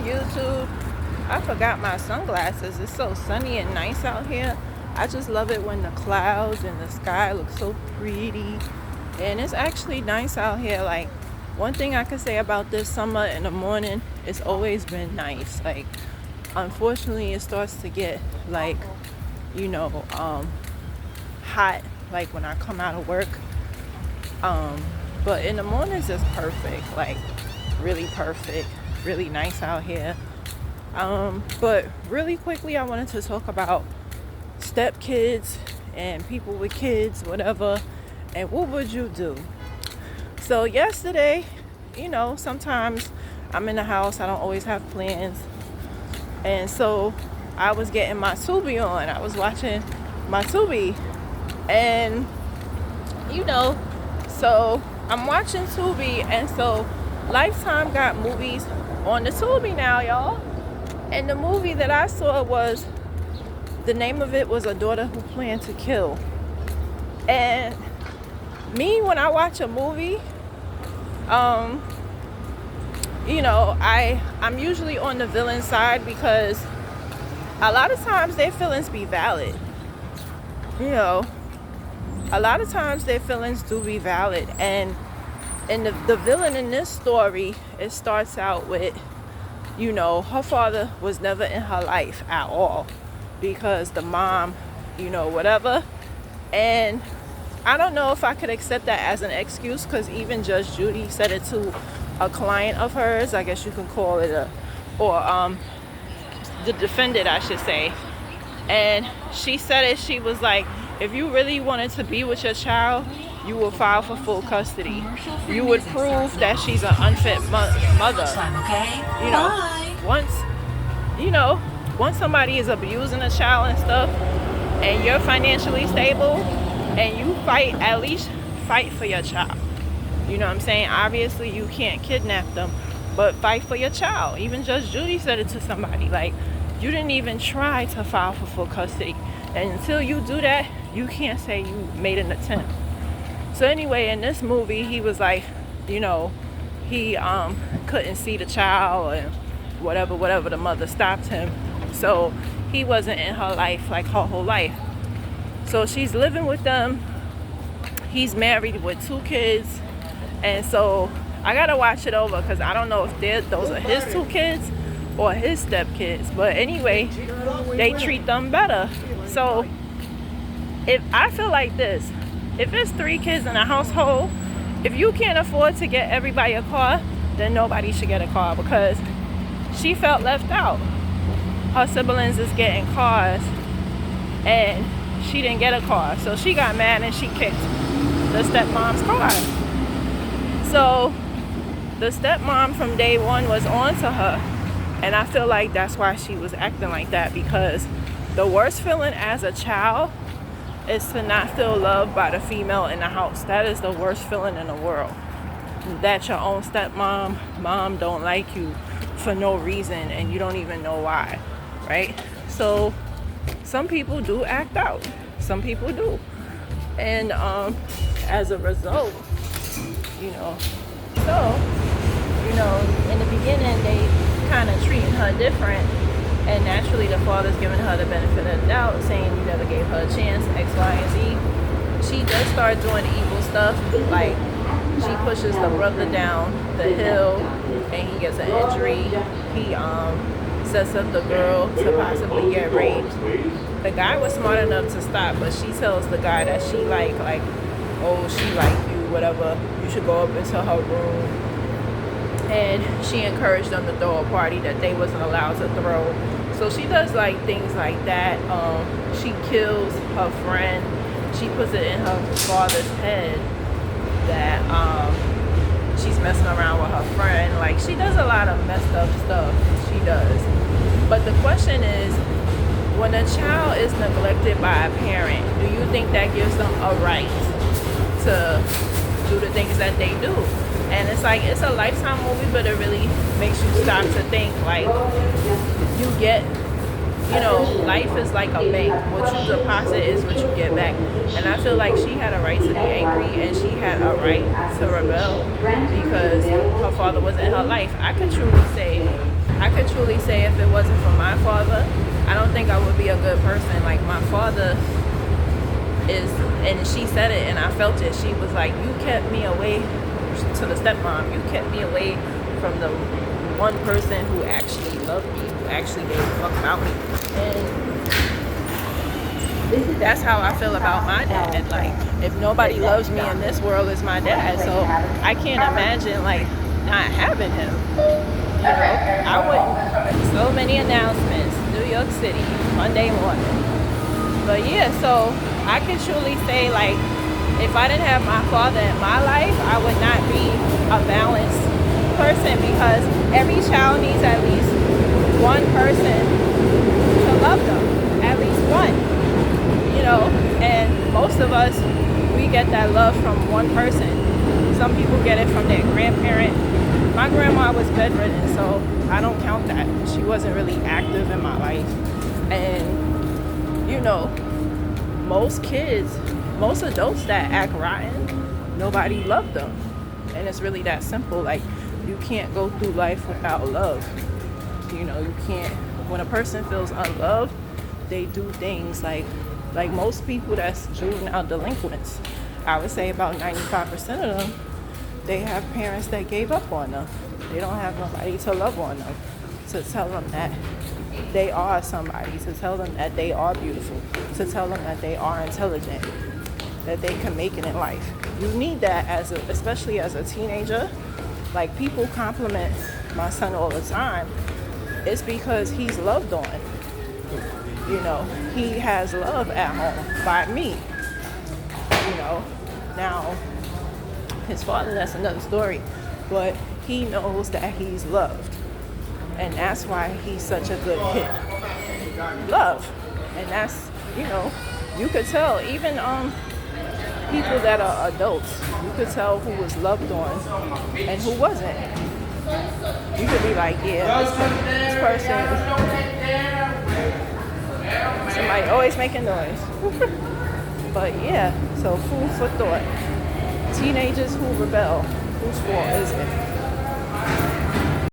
there, YouTube. I forgot my sunglasses. It's so sunny and nice out here. I just love it when the clouds and the sky look so pretty. And it's actually nice out here. Like, one thing I can say about this summer in the morning, it's always been nice. Like, unfortunately, it starts to get like, hot, like when I come out of work. But in the mornings it's perfect, like really perfect, really nice out here. But really quickly, I wanted to talk about stepkids and people with kids, whatever, and what would you do? So yesterday, sometimes I'm in the house, I don't always have plans. And so I was getting my Tubi on. I was watching my Tubi. And, so I'm watching Tubi. And so Lifetime got movies on the Tubi now, y'all. And the movie that I saw the name of it was A Daughter Who Planned to Kill. And me, when I watch a movie, I'm usually on the villain side because a lot of times their feelings be valid. A lot of times their feelings do be valid. And the villain in this story, it starts out with, her father was never in her life at all because the mom, whatever. And I don't know if I could accept that as an excuse because even Judge Judy said it to a client of hers, I guess you can call it the defendant, I should say. And she said it, she was like, if you really wanted to be with your child, you would file for full custody. You would prove that she's an unfit mother. Once somebody is abusing a child and stuff, and you're financially stable, and you at least fight for your child. You know what I'm saying? Obviously, you can't kidnap them, but fight for your child. Even Judge Judy said it to somebody. Like, you didn't even try to file for full custody. And until you do that, you can't say you made an attempt. So anyway, in this movie, he was like, he couldn't see the child and whatever, the mother stopped him. So he wasn't in her life, like her whole life. So she's living with them. He's married with 2 kids. And so I gotta watch it over because I don't know if those are his 2 kids or his stepkids. But anyway, they treat them better. So if I feel like this, if it's 3 kids in a household, if you can't afford to get everybody a car, then nobody should get a car because she felt left out. Her siblings is getting cars and she didn't get a car. So she got mad and she kicked the stepmom's car. So the stepmom from day one was on to her. And I feel like that's why she was acting like that, because the worst feeling as a child is to not feel loved by the female in the house. That is the worst feeling in the world. That your own mom don't like you for no reason and you don't even know why, right? So some people do act out. Some people do. And as a result, in the beginning they kind of treating her different, and naturally the father's giving her the benefit of the doubt, saying you never gave her a chance, X, Y, and Z. She does start doing evil stuff, like she pushes the brother down the hill and he gets an injury. He sets up the girl to possibly get raped. The guy was smart enough to stop, but she tells the guy that she like, oh, she like you, whatever, you should go up into her room. And she encouraged them to throw a party that they wasn't allowed to throw. So she does like things like that. She kills her friend. She puts it in her father's head that she's messing around with her friend. Like, she does a lot of messed up stuff. She does. But the question is, when a child is neglected by a parent, do you think that gives them a right to do the things that they do? And it's like, it's a Lifetime movie, but it really makes you stop to think, like, you get, life is like a bank. What you deposit is what you get back. And I feel like she had a right to be angry and she had a right to rebel because her father was in her life. I could truly say I could truly say if it wasn't for my father, I don't think I would be a good person. Like, my father is, and she said it and I felt it. She was like, you kept me away, to the stepmom, you kept me away from the one person who actually loved me, who actually gave a fuck about me. And that's how I feel about my dad. Like, if nobody loves me in this world, it's my dad. So I can't imagine like not having him. You know, I wouldn't. So many announcements, New York City, Monday morning. But yeah, so I can truly say, like, if I didn't have my father in my life, I would not be a balanced person, because every child needs at least one person to love them, at least one, you know, and most of us, we get that love from one person. Some people get it from their grandparent. My grandma was bedridden, so I don't count that. She wasn't really active in my life. And, you know, most kids, most adults that act rotten, nobody loved them. And it's really that simple. Like, you can't go through life without love. You know, you can't. When a person feels unloved, they do things like most people that's juvenile delinquents, I would say about 95% of them, they have parents that gave up on them. They don't have nobody to love on them, to tell them that they are somebody, to tell them that they are beautiful, to tell them that they are intelligent, that they can make it in life. You need that especially as a teenager. Like, people compliment my son all the time. It's because he's loved on. You know, he has love at home by me. You know, now his father, that's another story, but he knows that he's loved, and that's why he's such a good kid. Love. And that's, you know, you could tell, even people that are adults, you could tell who was loved on and who wasn't. You could be like, yeah, this person, somebody always making noise. But yeah, so food for thought. Teenagers who rebel, whose fault is it?